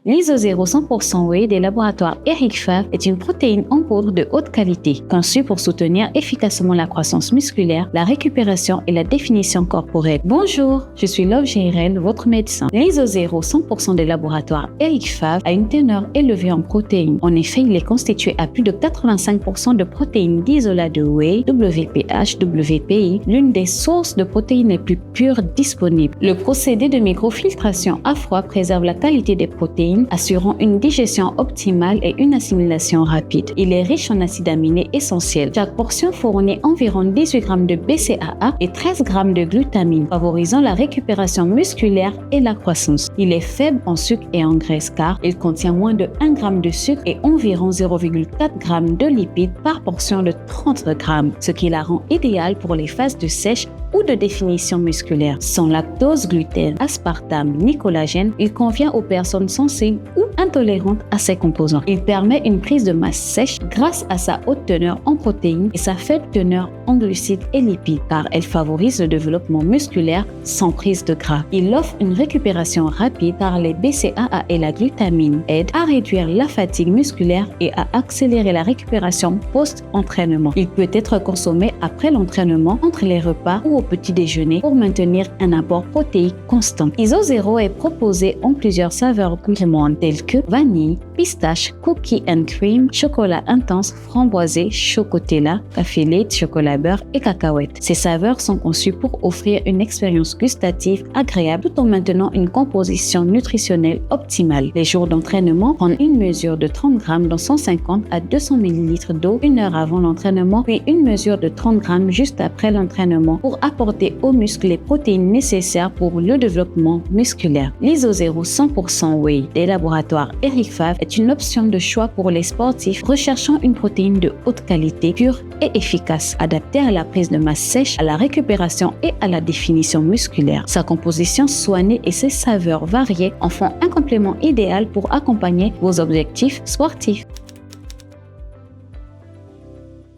L'Iso-Zero 100% Whey des laboratoires Eric Favre est une protéine en poudre de haute qualité, conçue pour soutenir efficacement la croissance musculaire, la récupération et la définition corporelle. Bonjour, je suis Love Jairel, votre médecin. L'Iso-Zero 100% des laboratoires Eric Favre a une teneur élevée en protéines. En effet, il est constitué à plus de 85% de protéines d'isolat de whey, WPH, WPI, l'une des sources de protéines les plus pures disponibles. Le procédé de microfiltration à froid préserve la qualité des protéines, assurant une digestion optimale et une assimilation rapide. Il est riche en acides aminés essentiels. Chaque portion fournit environ 18 g de BCAA et 13 g de glutamine, favorisant la récupération musculaire et la croissance. Il est faible en sucre et en graisse car il contient moins de 1 g de sucre et environ 0,4 g de lipides par portion de 30 g, ce qui la rend idéale pour les phases de sèche ou de définition musculaire. Sans lactose, gluten, aspartame ni collagène, il convient aux personnes sensibles ou intolérantes à ces composants. Il permet une prise de masse sèche grâce à sa haute teneur en protéines et sa faible teneur en glucides et lipides, car elle favorise le développement musculaire sans prise de gras. Il offre une récupération rapide car les BCAA et la glutamine aident à réduire la fatigue musculaire et à accélérer la récupération post-entraînement. Il peut être consommé après l'entraînement, entre les repas ou au petit déjeuner pour maintenir un apport protéique constant. Iso-Zero est proposé en plusieurs saveurs gourmandes telles que vanille, pistache, cookie and cream, chocolat intense, framboisé, chocotella, café lait, chocolat beurre et cacahuètes. Ces saveurs sont conçues pour offrir une expérience gustative agréable tout en maintenant une composition nutritionnelle optimale. Les jours d'entraînement, prendre une mesure de 30 g dans 150 à 200 ml d'eau 1 heure avant l'entraînement, puis une mesure de 30 g juste après l'entraînement pour apporter aux muscles les protéines nécessaires pour le développement musculaire. L'Iso-Zero 100% Whey des laboratoires Eric Favre est une option de choix pour les sportifs recherchant une protéine de haute qualité, pure et efficace, adaptée à la prise de masse sèche, à la récupération et à la définition musculaire. Sa composition soignée et ses saveurs variées en font un complément idéal pour accompagner vos objectifs sportifs.